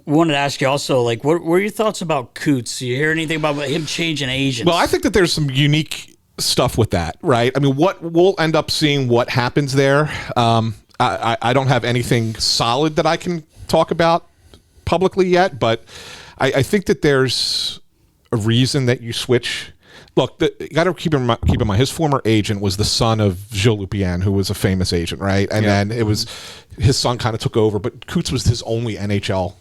wanted to ask you also, like, what were your thoughts about Coots? You hear anything about him changing agents? Well, I think that there's some unique stuff with that, right? I mean, what we'll end up seeing what happens there. I don't have anything solid that I can talk about publicly yet, but I think that there's a reason that you switch. Look, you got to keep in mind, his former agent was the son of Gilles Lupien, who was a famous agent, right? And then it was his son kind of took over, but Coots was his only NHL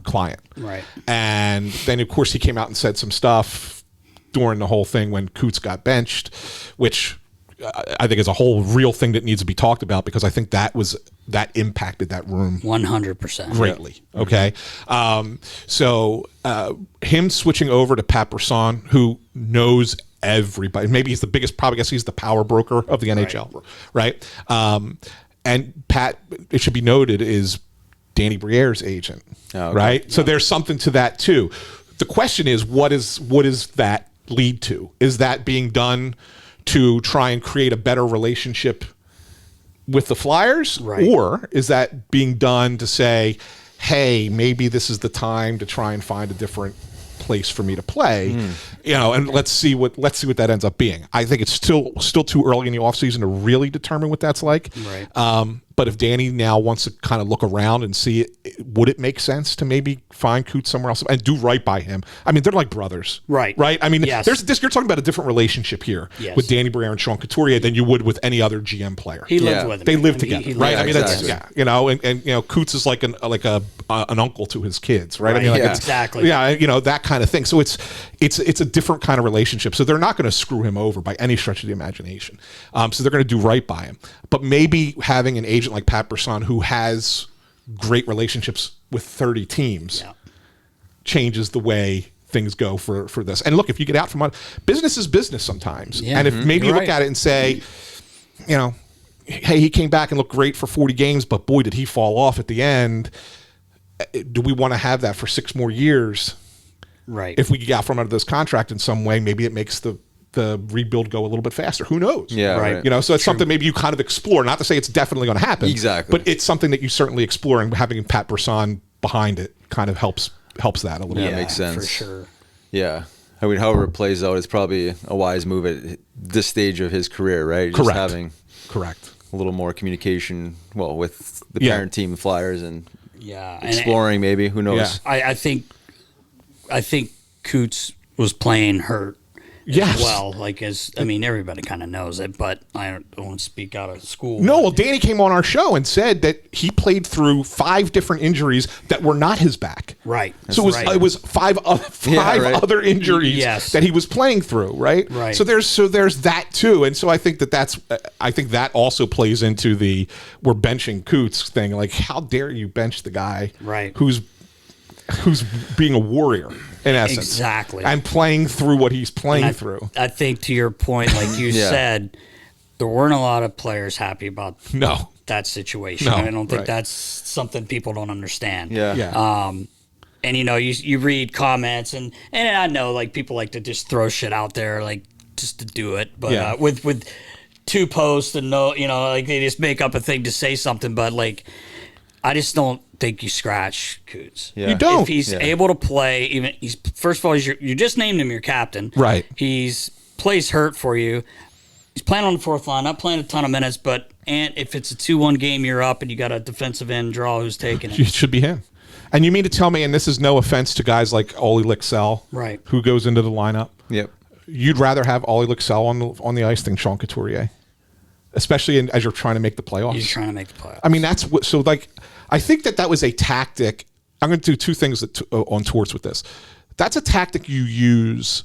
client. Right. And then, of course, he came out and said some stuff during the whole thing when Coots got benched, which I think is a whole real thing that needs to be talked about, because I think that impacted that room 100% greatly. Okay. So him switching over to Pat Brisson, who knows everybody, maybe he's the biggest, probably, I guess he's the power broker of the NHL, right? And Pat, it should be noted, is Danny Briere's agent, right? Yeah. So there's something to that too. The question is, what does that lead to? Is that being done to try and create a better relationship with the Flyers? Right. Or is that being done to say, hey, maybe this is the time to try and find a different place for me to play, and let's see what that ends up being. I think it's still too early in the offseason to really determine what that's like. Right. But if Danny now wants to kind of look around and see would it make sense to maybe find Coots somewhere else and do right by him? I mean, they're like brothers. Right. I mean, yes. You're talking about a different relationship here with Danny Briere and Sean Couturier than you would with any other GM player. He lived with him. They live together, right? I mean, exactly. that's and Coots is like an uncle to his kids, right? I mean, exactly. That kind of thing. So it's a different kind of relationship. So they're not going to screw him over by any stretch of the imagination. So they're going to do right by him. But maybe having an agent like Pat Brisson, who has great relationships with 30 teams, changes the way things go for this. And look, if you get out from business is business sometimes. Yeah. And if maybe you look at it and say, hey, he came back and looked great for 40 games, but boy, did he fall off at the end. Do we want to have that for 6 more years? Right. If we get out from under this contract in some way, maybe it makes the rebuild go a little bit faster. Who knows? Yeah, right. So it's something maybe you kind of explore. Not to say it's definitely going to happen. Exactly. But it's something that you certainly explore, and having Pat Brisson behind it kind of helps that a little bit. Yeah, makes sense. For sure. Yeah. I mean, however it plays out, it's probably a wise move at this stage of his career, right? Just having a little more communication, with the parent team, the Flyers, and exploring maybe. Who knows? Yeah. I think Coots was playing hurt. Yes. Well, everybody kind of knows it, but I don't want to speak out of school. No, well, Danny came on our show and said that he played through 5 different injuries that were not his back. Right. So it was 5 other injuries that he was playing through. Right. Right. So there's that too, and so I think that also plays into the we're benching Coots thing. Like, how dare you bench the guy who's being a warrior in essence. Exactly. And playing through what he's playing through. I think, to your point, like you said, there weren't a lot of players happy about that situation. No, I don't think that's something people don't understand. Yeah. And you read comments and I know like people like to just throw shit out there like just to do it, but with 2 posts and like they just make up a thing to say something, but like I just don't think you scratch Coots. Yeah. You don't. If he's able to play, first of all, you just named him your captain. Right. He's plays hurt for you. He's playing on the 4th line, not playing a ton of minutes, but if it's a 2-1 game, you're up and you got a defensive end draw who's taking it. It should be him. And you mean to tell me, and this is no offense to guys like Ollie Lycksell, who goes into the lineup. Yep. You'd rather have Ollie Lycksell on the ice than Sean Couturier, especially as you're trying to make the playoffs. You're trying to make the playoffs. I mean, that's what. So like. I think that was a tactic. I'm going to do 2 things on Torts with this. That's a tactic you use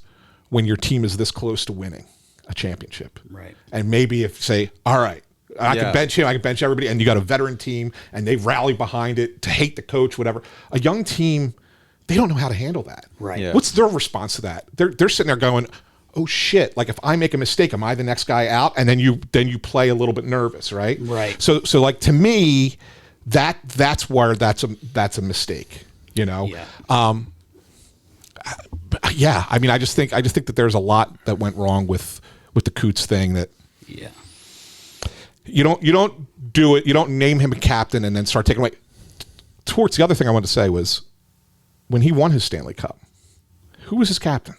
when your team is this close to winning a championship. Right. And maybe if say, all right, I can bench him, I can bench everybody, and you got a veteran team, and they rally behind it to hate the coach, whatever. A young team, they don't know how to handle that. Right. Yeah. What's their response to that? They're sitting there going, oh shit, like if I make a mistake, am I the next guy out? And then you play a little bit nervous, right? Right. So like to me, that's where that's a mistake, Yeah. I mean, I just think that there's a lot that went wrong with the Coots thing that. Yeah. You don't do it. You don't name him a captain and then start taking away. Torts, the other thing I wanted to say was when he won his Stanley Cup, who was his captain?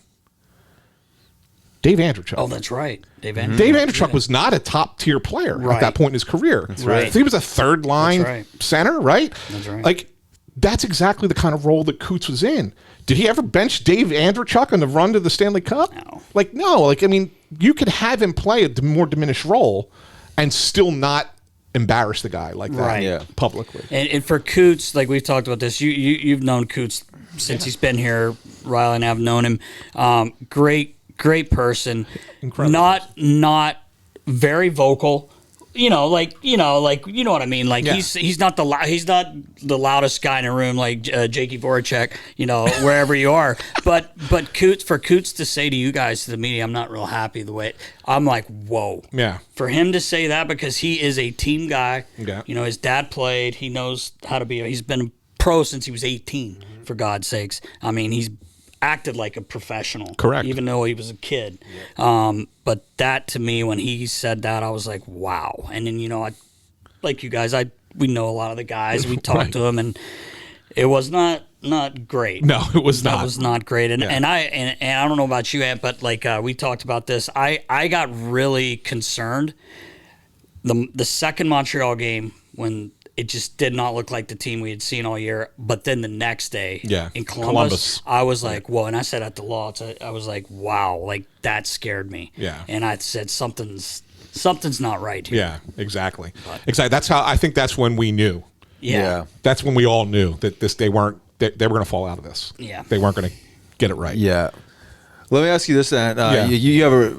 Dave Andreychuk. Oh, that's right. Dave Andreychuk. Dave Andreychuk was not a top-tier player at that point in his career. That's right. He was a third-line center, right? That's right. Like, that's exactly the kind of role that Coots was in. Did he ever bench Dave Andreychuk on the run to the Stanley Cup? No. Like, no. Like, I mean, you could have him play a more diminished role and still not embarrass the guy like that publicly. And for Coots, like we've talked about this, you've known Coots since he's been here. Riley and I have known him. Great person. Incredible. Not very vocal. You know what I mean. Like he's not the loudest guy in a room like Jakey Voracek. Wherever you are. But for Coots to say to you guys, to the media, I'm not real happy the way I'm like, whoa. Yeah. For him to say that, because he is a team guy. Yeah. His dad played. He knows how to be. He's been a pro since he was 18. For God's sakes. I mean, he's acted like a professional. Correct. Even though he was a kid. But that, to me, when he said that, I was like, wow. And then, I like you guys, we know a lot of the guys. We talked to them, and it was not great. No, it was not. It was not great. And I don't know about you, Ant, but like we talked about this. I got really concerned the second Montreal game when it just did not look like the team we had seen all year. But then the next day in Columbus, I was like, whoa. And I said at the Lots, I was like, wow, like that scared me. Yeah. And I said, something's not right here. Yeah, exactly. Exactly. That's how I think that's when we knew. Yeah. That's when we all knew that they were going to fall out of this. Yeah. They weren't going to get it right. Yeah. Let me ask you this, then. You have a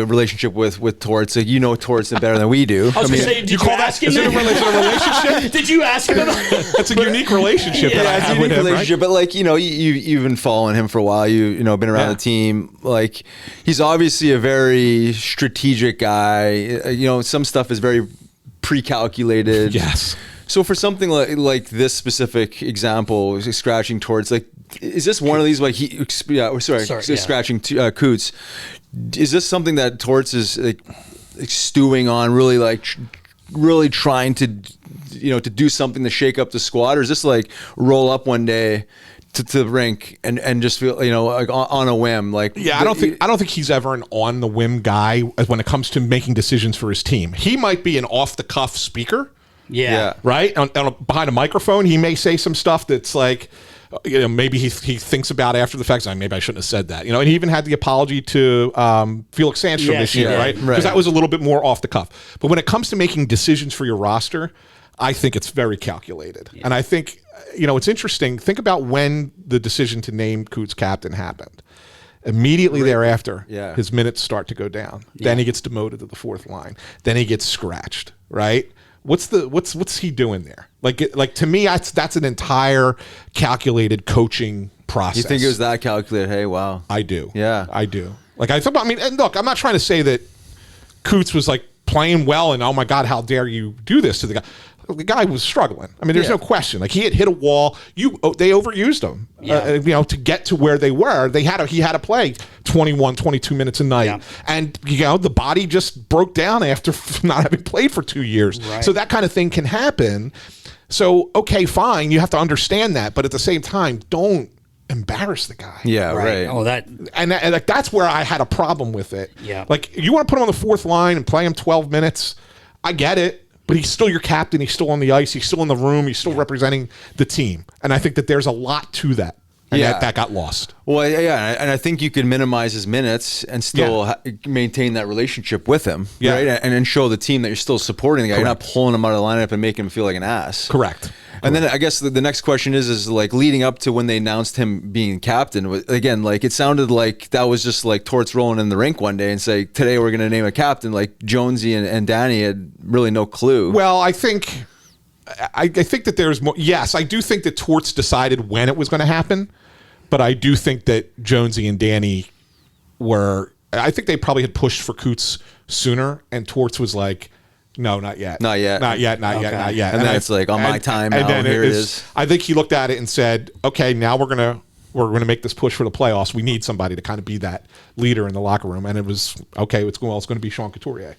relationship with Torts. So you know Torts better than we do. I was going to say, did you ask him? Is it a relationship? Did you ask him about That's a unique relationship that I have with him, right? But like, you've been following him for a while. Been around the team. Like, he's obviously a very strategic guy. Some stuff is very pre-calculated. Yes. So for something like this specific example, scratching Torts, like, is this one of these like scratching Coots? Is this something that Torts is like stewing on, really trying to do something to shake up the squad, or is this like roll up one day to the rink and just feel like on a whim? Like, I don't think he's ever an on the whim guy when it comes to making decisions for his team. He might be an off the cuff speaker. Yeah. Right? Behind a microphone, he may say some stuff that's like, maybe he thinks about after the fact, maybe I shouldn't have said that. And he even had the apology to Felix Sandstrom this year, right? Because that was a little bit more off the cuff. But when it comes to making decisions for your roster, I think it's very calculated. Yeah. And I think, it's interesting. Think about when the decision to name Coots captain happened. Immediately thereafter, his minutes start to go down. Yeah. Then he gets demoted to the fourth line. Then he gets scratched, right? What's he doing there? Like to me, that's an entire calculated coaching process. You think it was that calculated? Hey, wow. I do. Yeah, I do. Like and look, I'm not trying to say that Coots was like playing well and oh my God, how dare you do this to the guy. The guy was struggling. I mean, there's no question. Like he had hit a wall. They overused him. To get to where they were, he had to play 21, 22 minutes a night, and the body just broke down after not having played for 2 years. Right. So that kind of thing can happen. So okay, fine, you have to understand that, but at the same time, don't embarrass the guy. Yeah, right. Oh, that's where I had a problem with it. Yeah, like you want to put him on the fourth line and play him 12 minutes. I get it. But he's still your captain. He's still on the ice. He's still in the room. He's still representing the team. And I think that there's a lot to that. And that got lost. Well, yeah. And I think you could minimize his minutes and still maintain that relationship with him. Yeah. Right? And then show the team that you're still supporting the guy. Correct. You're not pulling him out of the lineup and making him feel like an ass. Correct. And then I guess the next question is like leading up to when they announced him being captain. Again, like it sounded like that was just like Torts rolling in the rink one day and say, today we're going to name a captain. Like Jonesy and Danny had really no clue. Well, I think that there's more. Yes, I do think that Torts decided when it was going to happen, but I do think that Jonesy and Danny I think they probably had pushed for Coots sooner, and Torts was like, no, not yet. Not yet. Not yet. And then it's like on my time now. And then here it is. I think he looked at it and said, okay, now we're gonna make this push for the playoffs. We need somebody to kind of be that leader in the locker room. And it was okay. It's going to be Sean Couturier.